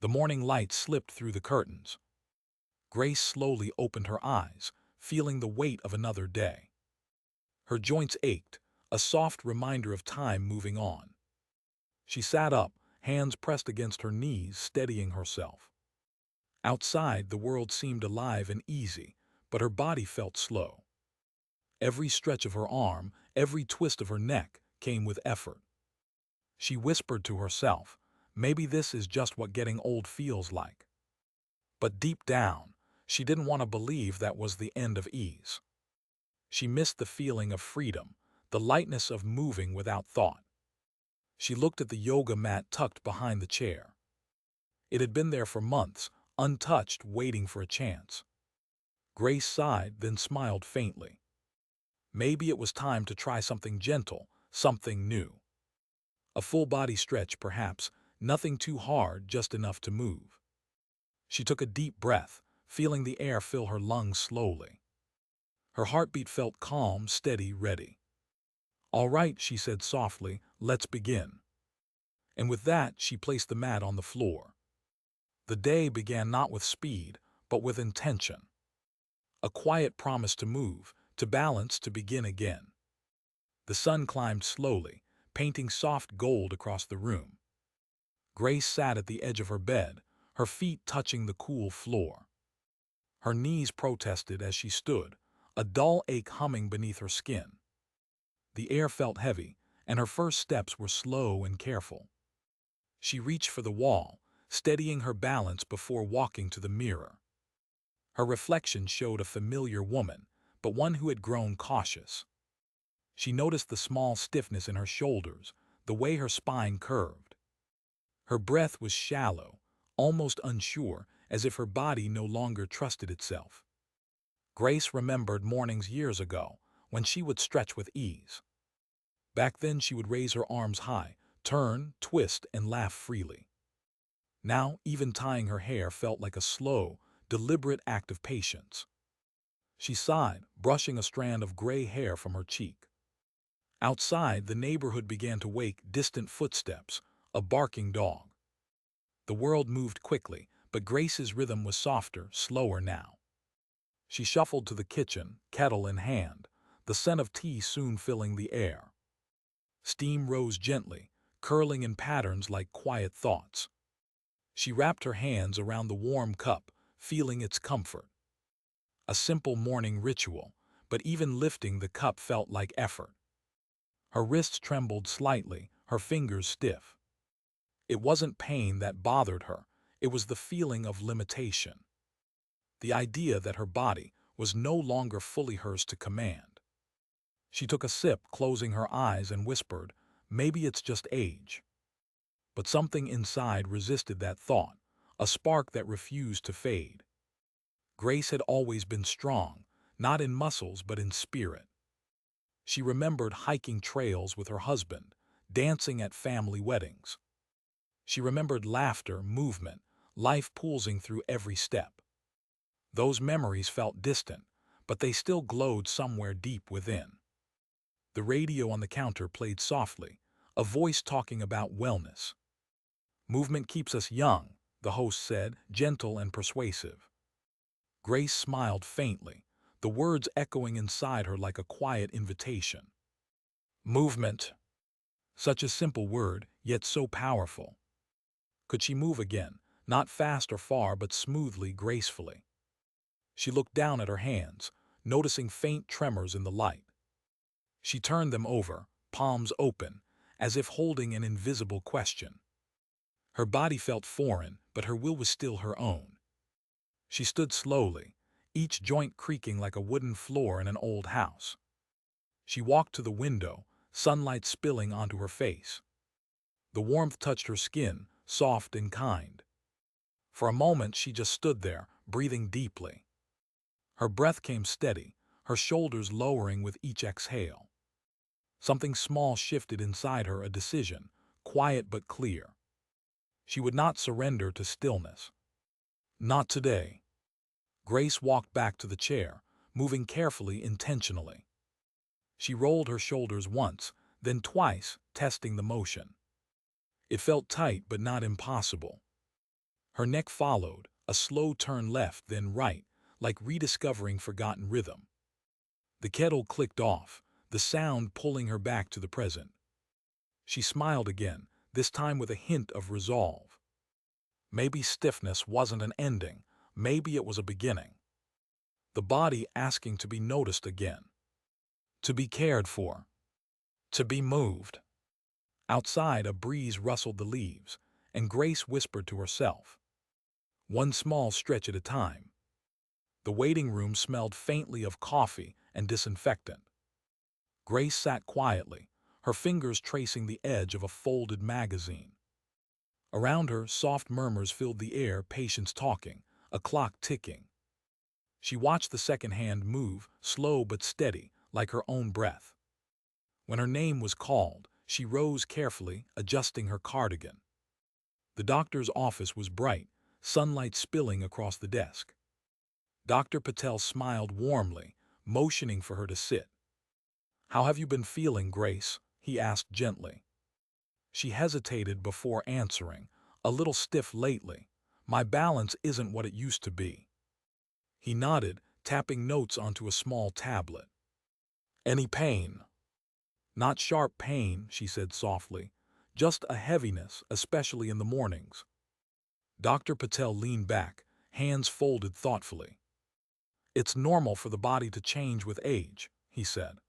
The morning light slipped through the curtains. Grace slowly opened her eyes, feeling the weight of another day. Her joints ached, a soft reminder of time moving on. She sat up, hands pressed against her knees, steadying herself. Outside, the world seemed alive and easy, but her body felt slow. Every stretch of her arm, every twist of her neck came with effort. She whispered to herself, maybe this is just what getting old feels like. But deep down, she didn't want to believe that was the end of ease. She missed the feeling of freedom, the lightness of moving without thought. She looked at the yoga mat tucked behind the chair. It had been there for months, untouched, waiting for a chance. Grace sighed, then smiled faintly. Maybe it was time to try something gentle, something new. A full-body stretch, perhaps, nothing too hard, just enough to move. She took a deep breath, feeling the air fill her lungs slowly. Her heartbeat felt calm, steady, ready. "All right," she said softly, "let's begin." And with that, she placed the mat on the floor. The day began not with speed, but with intention. A quiet promise to move, to balance, to begin again. The sun climbed slowly, painting soft gold across the room. Grace sat at the edge of her bed, her feet touching the cool floor. Her knees protested as she stood, a dull ache humming beneath her skin. The air felt heavy, and her first steps were slow and careful. She reached for the wall, steadying her balance before walking to the mirror. Her reflection showed a familiar woman, but one who had grown cautious. She noticed the small stiffness in her shoulders, the way her spine curved. Her breath was shallow, almost unsure, as if her body no longer trusted itself. Grace remembered mornings years ago, when she would stretch with ease. Back then she would raise her arms high, turn, twist, and laugh freely. Now, even tying her hair felt like a slow, deliberate act of patience. She sighed, brushing a strand of gray hair from her cheek. Outside, the neighborhood began to wake, distant footsteps, a barking dog. The world moved quickly, but Grace's rhythm was softer, slower now. She shuffled to the kitchen, kettle in hand, the scent of tea soon filling the air. Steam rose gently, curling in patterns like quiet thoughts. She wrapped her hands around the warm cup, feeling its comfort. A simple morning ritual, but even lifting the cup felt like effort. Her wrists trembled slightly, her fingers stiff. It wasn't pain that bothered her, it was the feeling of limitation. The idea that her body was no longer fully hers to command. She took a sip, closing her eyes, and whispered, "Maybe it's just age." But something inside resisted that thought, a spark that refused to fade. Grace had always been strong, not in muscles but in spirit. She remembered hiking trails with her husband, dancing at family weddings. She remembered laughter, movement, life pulsing through every step. Those memories felt distant, but they still glowed somewhere deep within. The radio on the counter played softly, a voice talking about wellness. "Movement keeps us young," the host said, gentle and persuasive. Grace smiled faintly, the words echoing inside her like a quiet invitation. Movement. Such a simple word, yet so powerful. Could she move again, not fast or far, but smoothly, gracefully? She looked down at her hands, noticing faint tremors in the light. She turned them over, palms open, as if holding an invisible question. Her body felt foreign, but her will was still her own. She stood slowly, each joint creaking like a wooden floor in an old house. She walked to the window, sunlight spilling onto her face. The warmth touched her skin, soft and kind. For a moment she just stood there, breathing deeply. Her breath came steady, her shoulders lowering with each exhale. Something small shifted inside her, a decision, quiet but clear. She would not surrender to stillness. Not today. Grace walked back to the chair, moving carefully, intentionally. She rolled her shoulders once, then twice, testing the motion. It felt tight but not impossible. Her neck followed, a slow turn left, then right, like rediscovering forgotten rhythm. The kettle clicked off, the sound pulling her back to the present. She smiled again, this time with a hint of resolve. Maybe stiffness wasn't an ending, maybe it was a beginning. The body asking to be noticed again, to be cared for, to be moved. Outside, a breeze rustled the leaves, and Grace whispered to herself, one small stretch at a time. The waiting room smelled faintly of coffee and disinfectant. Grace sat quietly, her fingers tracing the edge of a folded magazine. Around her, soft murmurs filled the air, patients talking, a clock ticking. She watched the second hand move, slow but steady, like her own breath. When her name was called, she rose carefully, adjusting her cardigan. The doctor's office was bright, sunlight spilling across the desk. Dr. Patel smiled warmly, motioning for her to sit. "How have you been feeling, Grace?" he asked gently. She hesitated before answering, "A little stiff lately. My balance isn't what it used to be." He nodded, tapping notes onto a small tablet. "Any pain?" "Not sharp pain," she said softly. "Just a heaviness, especially in the mornings." Dr. Patel leaned back, hands folded thoughtfully. "It's normal for the body to change with age," he said.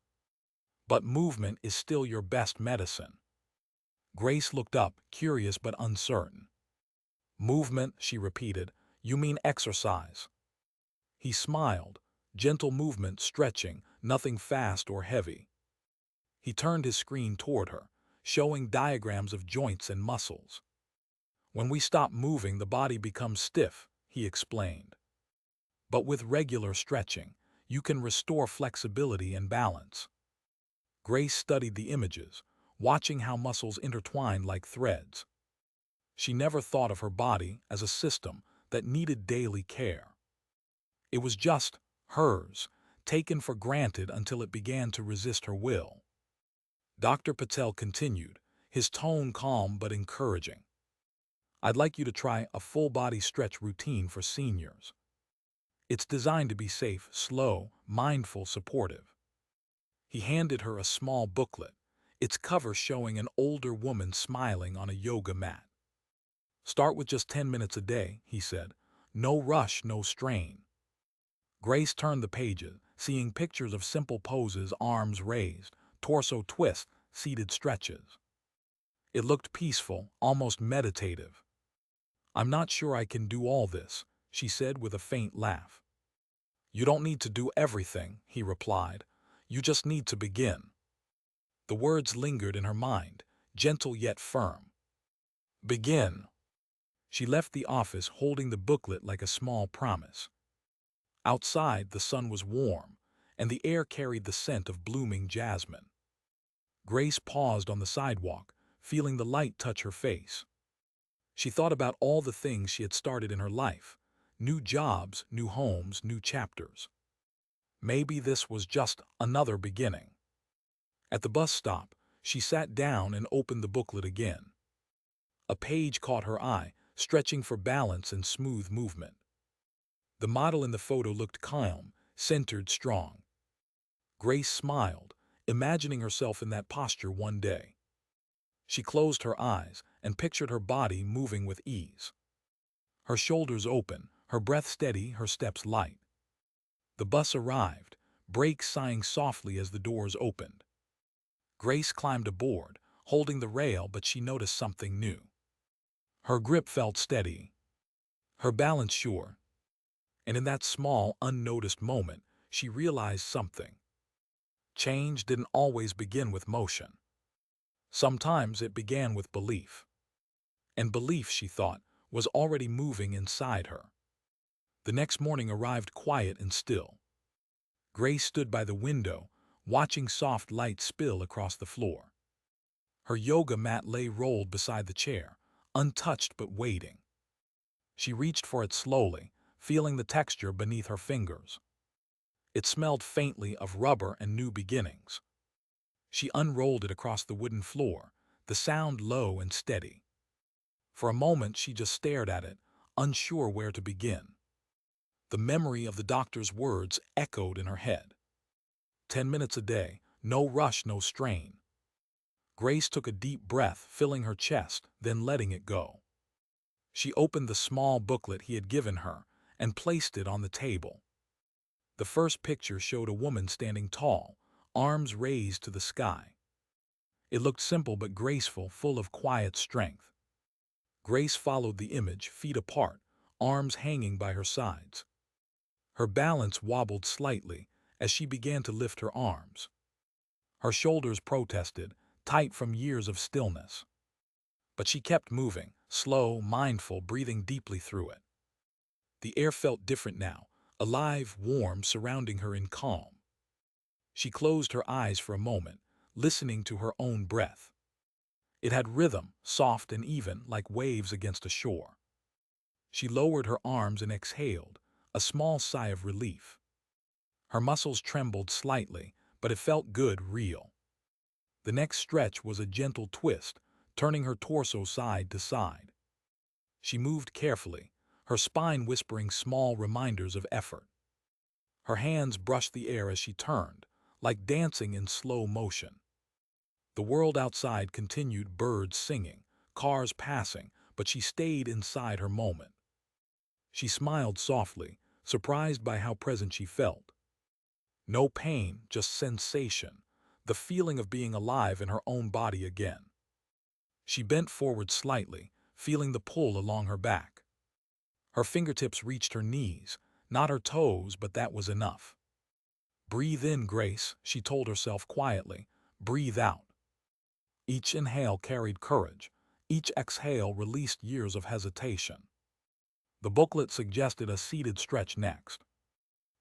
"But movement is still your best medicine." Grace looked up, curious but uncertain. "Movement," she repeated. "You mean exercise?" He smiled. "Gentle movement, stretching, nothing fast or heavy." He turned his screen toward her, showing diagrams of joints and muscles. "When we stop moving, the body becomes stiff," he explained. "But with regular stretching, you can restore flexibility and balance." Grace studied the images, watching how muscles intertwined like threads. She never thought of her body as a system that needed daily care. It was just hers, taken for granted until it began to resist her will. Dr. Patel continued, his tone calm but encouraging. "I'd like you to try a full-body stretch routine for seniors. It's designed to be safe, slow, mindful, supportive." He handed her a small booklet, its cover showing an older woman smiling on a yoga mat. "Start with just 10 minutes a day," he said. "No rush, no strain." Grace turned the pages, seeing pictures of simple poses, arms raised, torso twist, seated stretches. It looked peaceful, almost meditative. "I'm not sure I can do all this," she said with a faint laugh. "You don't need to do everything," he replied. "You just need to begin." The words lingered in her mind, gentle yet firm. Begin. She left the office holding the booklet like a small promise. Outside, the sun was warm, and the air carried the scent of blooming jasmine. Grace paused on the sidewalk, feeling the light touch her face. She thought about all the things she had started in her life, new jobs, new homes, new chapters. Maybe this was just another beginning. At the bus stop, she sat down and opened the booklet again. A page caught her eye, stretching for balance and smooth movement. The model in the photo looked calm, centered, strong. Grace smiled, imagining herself in that posture one day. She closed her eyes and pictured her body moving with ease. Her shoulders open, her breath steady, her steps light. The bus arrived, brakes sighing softly as the doors opened. Grace climbed aboard, holding the rail, but she noticed something new. Her grip felt steady, her balance sure, and in that small, unnoticed moment, she realized something. Change didn't always begin with motion. Sometimes it began with belief. And belief, she thought, was already moving inside her. The next morning arrived quiet and still. Grace stood by the window, watching soft light spill across the floor. Her yoga mat lay rolled beside the chair, untouched but waiting. She reached for it slowly, feeling the texture beneath her fingers. It smelled faintly of rubber and new beginnings. She unrolled it across the wooden floor, the sound low and steady. For a moment she just stared at it, unsure where to begin. The memory of the doctor's words echoed in her head. 10 minutes a day, no rush, no strain. Grace took a deep breath, filling her chest, then letting it go. She opened the small booklet he had given her and placed it on the table. The first picture showed a woman standing tall, arms raised to the sky. It looked simple but graceful, full of quiet strength. Grace followed the image, feet apart, arms hanging by her sides. Her balance wobbled slightly as she began to lift her arms. Her shoulders protested, tight from years of stillness. But she kept moving, slow, mindful, breathing deeply through it. The air felt different now, alive, warm, surrounding her in calm. She closed her eyes for a moment, listening to her own breath. It had rhythm, soft and even, like waves against a shore. She lowered her arms and exhaled, a small sigh of relief. Her muscles trembled slightly, but it felt good, real. The next stretch was a gentle twist, turning her torso side to side. She moved carefully, her spine whispering small reminders of effort. Her hands brushed the air as she turned, like dancing in slow motion. The world outside continued, birds singing, cars passing, but she stayed inside her moment. She smiled softly, surprised by how present she felt. No pain, just sensation, the feeling of being alive in her own body again. She bent forward slightly, feeling the pull along her back. Her fingertips reached her knees, not her toes, but that was enough. Breathe in, Grace, she told herself quietly. Breathe out. Each inhale carried courage. Each exhale released years of hesitation. The booklet suggested a seated stretch next.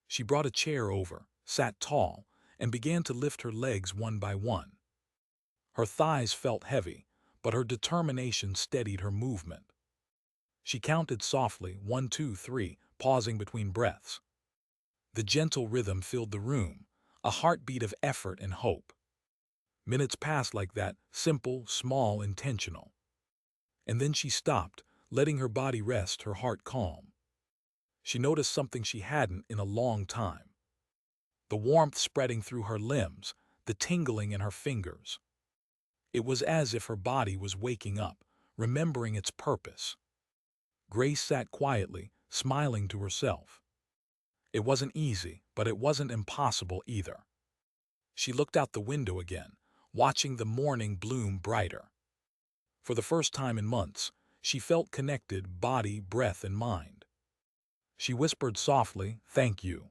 She brought a chair over, sat tall, and began to lift her legs one by one. Her thighs felt heavy, but her determination steadied her movement. She counted softly, 1, 2, 3, pausing between breaths. The gentle rhythm filled the room, a heartbeat of effort and hope. Minutes passed like that, simple, small, intentional. And then she stopped, letting her body rest, her heart calm. She noticed something she hadn't in a long time. The warmth spreading through her limbs, the tingling in her fingers. It was as if her body was waking up, remembering its purpose. Grace sat quietly, smiling to herself. It wasn't easy, but it wasn't impossible either. She looked out the window again, watching the morning bloom brighter. For the first time in months, she felt connected, body, breath, and mind. She whispered softly, "Thank you."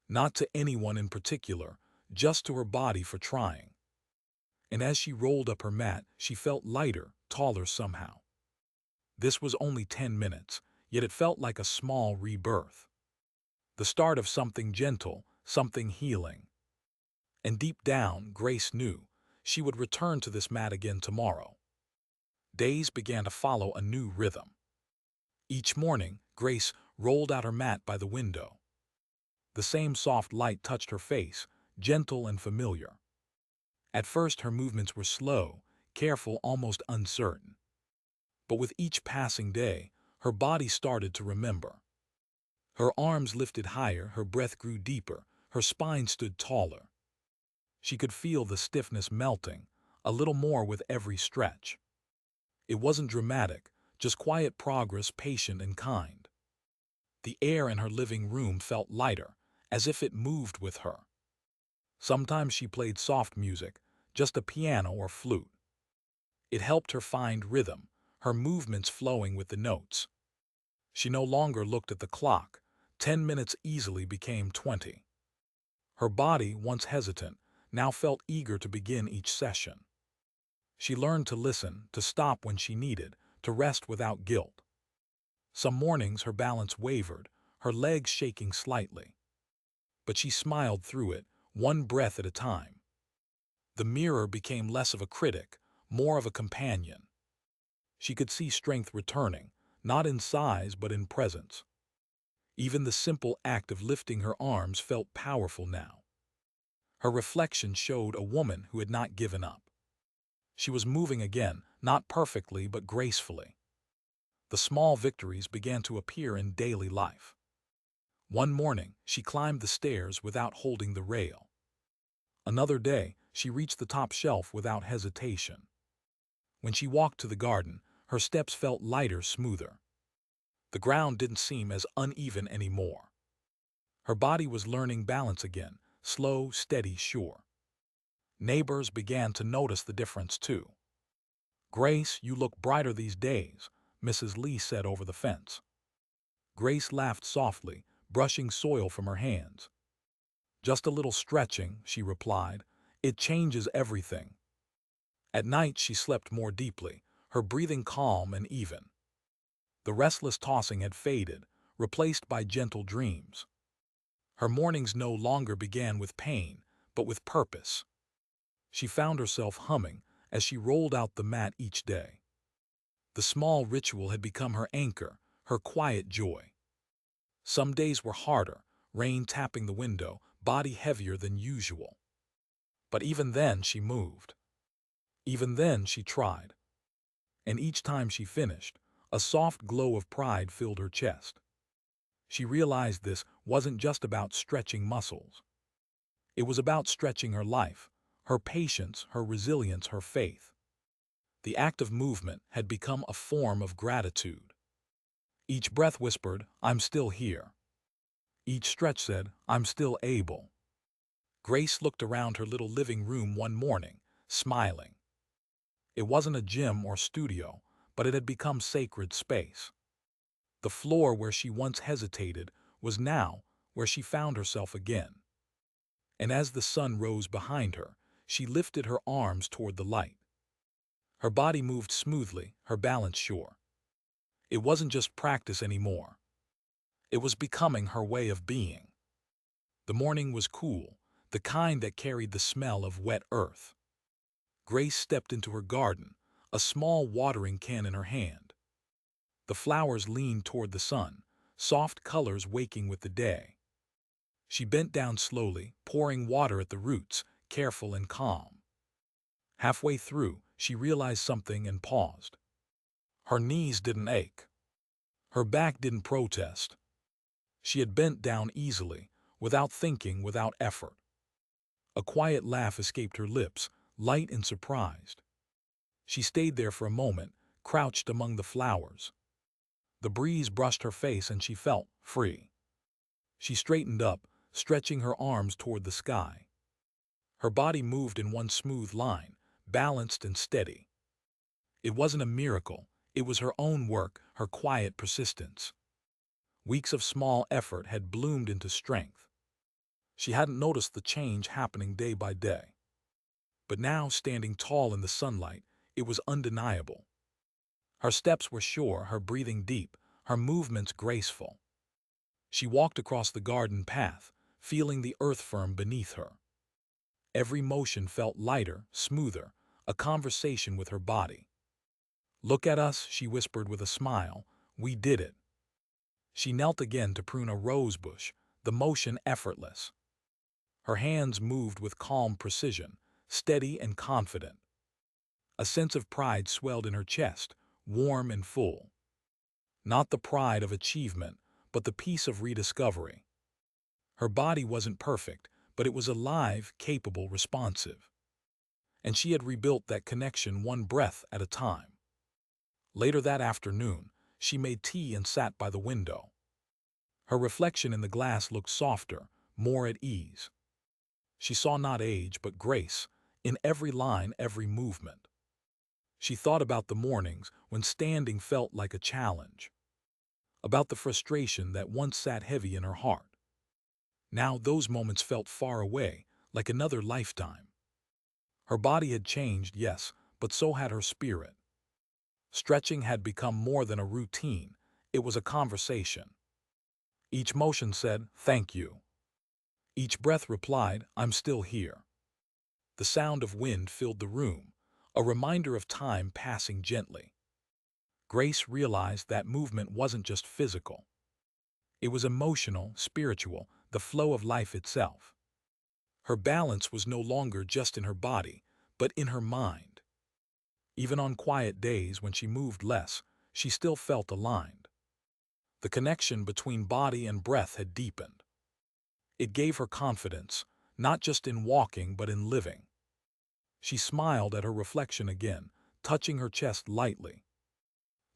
Not to anyone in particular, just to her body for trying. And as she rolled up her mat, she felt lighter, taller somehow. This was only 10 minutes, yet it felt like a small rebirth. The start of something gentle, something healing. And deep down, Grace knew she would return to this mat again tomorrow. Days began to follow a new rhythm. Each morning, Grace rolled out her mat by the window. The same soft light touched her face, gentle and familiar. At first, her movements were slow, careful, almost uncertain. But with each passing day, her body started to remember. Her arms lifted higher, her breath grew deeper, her spine stood taller. She could feel the stiffness melting, a little more with every stretch. It wasn't dramatic, just quiet progress, patient and kind. The air in her living room felt lighter, as if it moved with her. Sometimes she played soft music, just a piano or flute. It helped her find rhythm, her movements flowing with the notes. She no longer looked at the clock. 10 minutes easily became 20. Her body, once hesitant, now felt eager to begin each session. She learned to listen, to stop when she needed, to rest without guilt. Some mornings her balance wavered, her legs shaking slightly. But she smiled through it, one breath at a time. The mirror became less of a critic, more of a companion. She could see strength returning, not in size but in presence. Even the simple act of lifting her arms felt powerful now. Her reflection showed a woman who had not given up. She was moving again, not perfectly but gracefully. The small victories began to appear in daily life. One morning, she climbed the stairs without holding the rail. Another day, she reached the top shelf without hesitation. When she walked to the garden, her steps felt lighter, smoother. The ground didn't seem as uneven anymore. Her body was learning balance again, slow, steady, sure. Neighbors began to notice the difference too. "Grace, you look brighter these days," Mrs. Lee said over the fence. Grace laughed softly, brushing soil from her hands. "Just a little stretching," she replied. "It changes everything." At night she slept more deeply, her breathing calm and even. The restless tossing had faded, replaced by gentle dreams. Her mornings no longer began with pain, but with purpose. She found herself humming as she rolled out the mat each day. The small ritual had become her anchor, her quiet joy. Some days were harder, rain tapping the window, body heavier than usual. But even then she moved. Even then she tried. And each time she finished, a soft glow of pride filled her chest. She realized this wasn't just about stretching muscles. It was about stretching her life, her patience, her resilience, her faith. The act of movement had become a form of gratitude. Each breath whispered, "I'm still here." Each stretch said, "I'm still able." Grace looked around her little living room one morning, smiling. It wasn't a gym or studio, but it had become sacred space. The floor where she once hesitated was now where she found herself again. And as the sun rose behind her, she lifted her arms toward the light. Her body moved smoothly, her balance sure. It wasn't just practice anymore. It was becoming her way of being. The morning was cool, the kind that carried the smell of wet earth. Grace stepped into her garden, a small watering can in her hand. The flowers leaned toward the sun, soft colors waking with the day. She bent down slowly, pouring water at the roots, careful and calm. Halfway through, she realized something and paused. Her knees didn't ache. Her back didn't protest. She had bent down easily, without thinking, without effort. A quiet laugh escaped her lips, light and surprised. She stayed there for a moment, crouched among the flowers. The breeze brushed her face and she felt free. She straightened up, stretching her arms toward the sky. Her body moved in one smooth line, balanced and steady. It wasn't a miracle, it was her own work, her quiet persistence. Weeks of small effort had bloomed into strength. She hadn't noticed the change happening day by day. But now, standing tall in the sunlight, it was undeniable. Her steps were sure, her breathing deep, her movements graceful. She walked across the garden path, feeling the earth firm beneath her. Every motion felt lighter, smoother, a conversation with her body. "Look at us," she whispered with a smile. "We did it." She knelt again to prune a rose bush, the motion effortless. Her hands moved with calm precision, steady and confident. A sense of pride swelled in her chest, warm and full. Not the pride of achievement, but the peace of rediscovery. Her body wasn't perfect, but it was alive, capable, responsive. And she had rebuilt that connection one breath at a time. Later that afternoon, she made tea and sat by the window. Her reflection in the glass looked softer, more at ease. She saw not age, but grace, in every line, every movement. She thought about the mornings when standing felt like a challenge, about the frustration that once sat heavy in her heart. Now those moments felt far away, like another lifetime. Her body had changed, yes, but so had her spirit. Stretching had become more than a routine, it was a conversation. Each motion said, "Thank you." Each breath replied, "I'm still here." The sound of wind filled the room, a reminder of time passing gently. Grace realized that movement wasn't just physical. It was emotional, spiritual, the flow of life itself. Her balance was no longer just in her body, but in her mind. Even on quiet days when she moved less, she still felt aligned. The connection between body and breath had deepened. It gave her confidence, not just in walking but in living. She smiled at her reflection again, touching her chest lightly.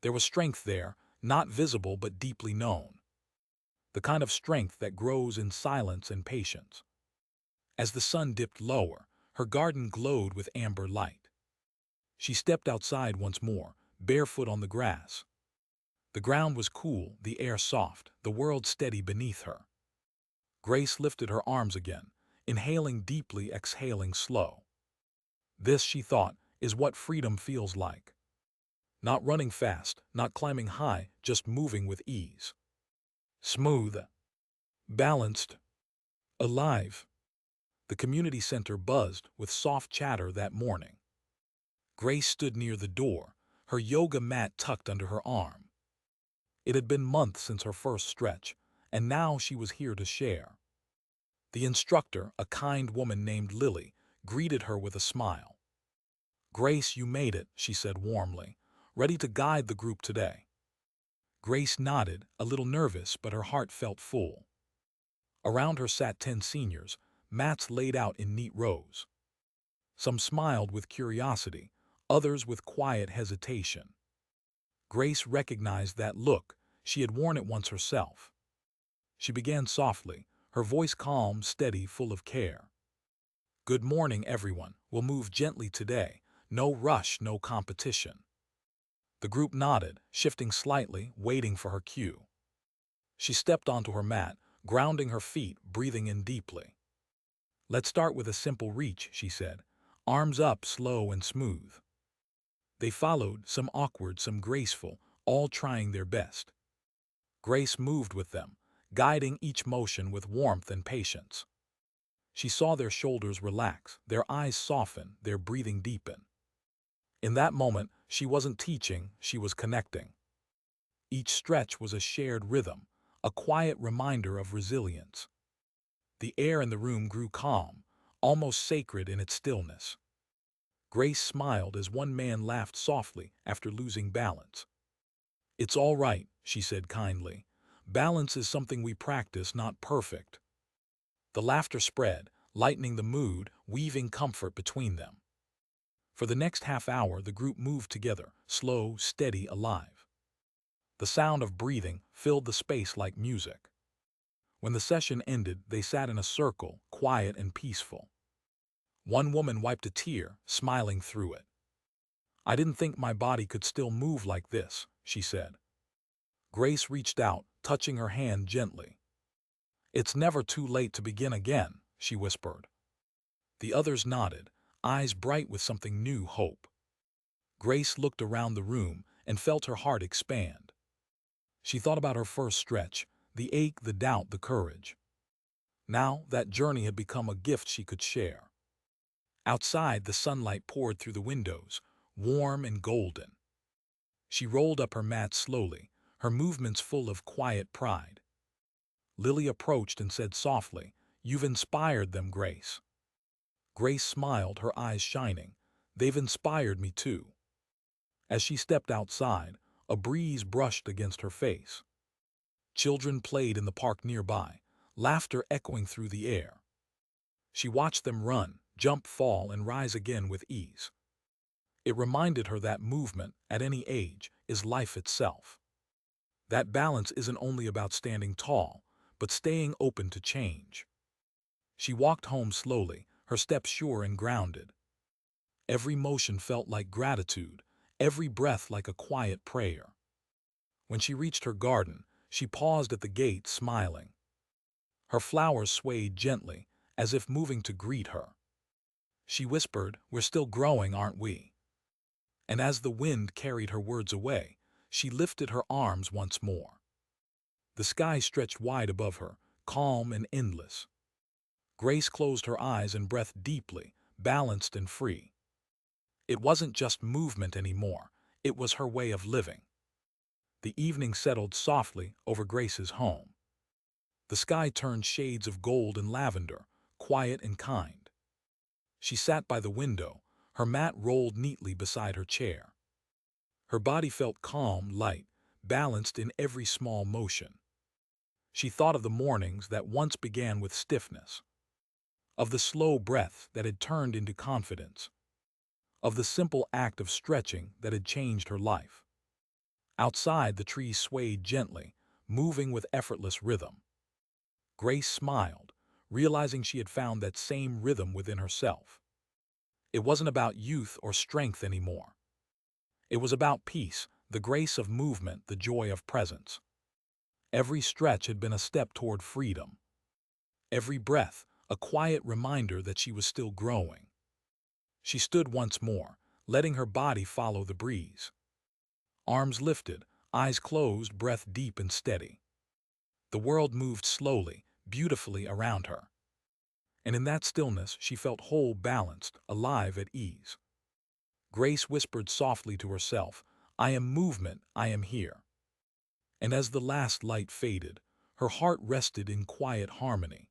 There was strength there, not visible but deeply known. The kind of strength that grows in silence and patience. As the sun dipped lower, her garden glowed with amber light. She stepped outside once more, barefoot on the grass. The ground was cool, the air soft, the world steady beneath her. Grace lifted her arms again, inhaling deeply, exhaling slow. This, she thought, is what freedom feels like. Not running fast, not climbing high, just moving with ease. Smooth, balanced, alive. The community center buzzed with soft chatter that morning. Grace stood near the door, her yoga mat tucked under her arm. It had been months since her first stretch, and now she was here to share. The instructor, a kind woman named Lily, greeted her with a smile. "Grace, you made it," she said warmly, "ready to guide the group today." Grace nodded, a little nervous, but her heart felt full. Around her sat 10 seniors, mats laid out in neat rows. Some smiled with curiosity, others with quiet hesitation. Grace recognized that look. She had worn it once herself. She began softly, her voice calm, steady, full of care. "Good morning, everyone. We'll move gently today. No rush, no competition." The group nodded, shifting slightly, waiting for her cue. She stepped onto her mat, grounding her feet, breathing in deeply. "Let's start with a simple reach," she said. "Arms up, slow and smooth." They followed, some awkward, some graceful, all trying their best. Grace moved with them, guiding each motion with warmth and patience. She saw their shoulders relax, their eyes soften, their breathing deepen. In that moment, she wasn't teaching, she was connecting. Each stretch was a shared rhythm, a quiet reminder of resilience. The air in the room grew calm, almost sacred in its stillness. Grace smiled as one man laughed softly after losing balance. "It's all right," she said kindly. "Balance is something we practice, not perfect." The laughter spread, lightening the mood, weaving comfort between them. For the next half hour, the group moved together, slow, steady, alive. The sound of breathing filled the space like music. When the session ended, they sat in a circle, quiet and peaceful. One woman wiped a tear, smiling through it. "I didn't think my body could still move like this," she said. Grace reached out, touching her hand gently. "It's never too late to begin again," she whispered. The others nodded, eyes bright with something new, hope. Grace looked around the room and felt her heart expand. She thought about her first stretch, the ache, the doubt, the courage. Now that journey had become a gift she could share. Outside, the sunlight poured through the windows, warm and golden. She rolled up her mat slowly, her movements full of quiet pride. Lily approached and said softly, "You've inspired them, Grace." Grace smiled, her eyes shining. "They've inspired me too." As she stepped outside, a breeze brushed against her face. Children played in the park nearby, laughter echoing through the air. She watched them run, jump, fall, and rise again with ease. It reminded her that movement, at any age, is life itself. That balance isn't only about standing tall, but staying open to change. She walked home slowly, her steps sure and grounded. Every motion felt like gratitude, every breath like a quiet prayer. When she reached her garden, she paused at the gate, smiling. Her flowers swayed gently, as if moving to greet her. She whispered, "We're still growing, aren't we?" And as the wind carried her words away, she lifted her arms once more. The sky stretched wide above her, calm and endless. Grace closed her eyes and breathed deeply, balanced and free. It wasn't just movement anymore, it was her way of living. The evening settled softly over Grace's home. The sky turned shades of gold and lavender, quiet and kind. She sat by the window, her mat rolled neatly beside her chair. Her body felt calm, light, balanced in every small motion. She thought of the mornings that once began with stiffness, of the slow breath that had turned into confidence, of the simple act of stretching that had changed her life. Outside, the trees swayed gently, moving with effortless rhythm. Grace smiled, realizing she had found that same rhythm within herself. It wasn't about youth or strength anymore. It was about peace, the grace of movement, the joy of presence. Every stretch had been a step toward freedom. Every breath, a quiet reminder that she was still growing. She stood once more, letting her body follow the breeze. Arms lifted, eyes closed, breath deep and steady. The world moved slowly, beautifully around her. And in that stillness, she felt whole, balanced, alive, at ease. Grace whispered softly to herself, "I am movement, I am here." And as the last light faded, her heart rested in quiet harmony.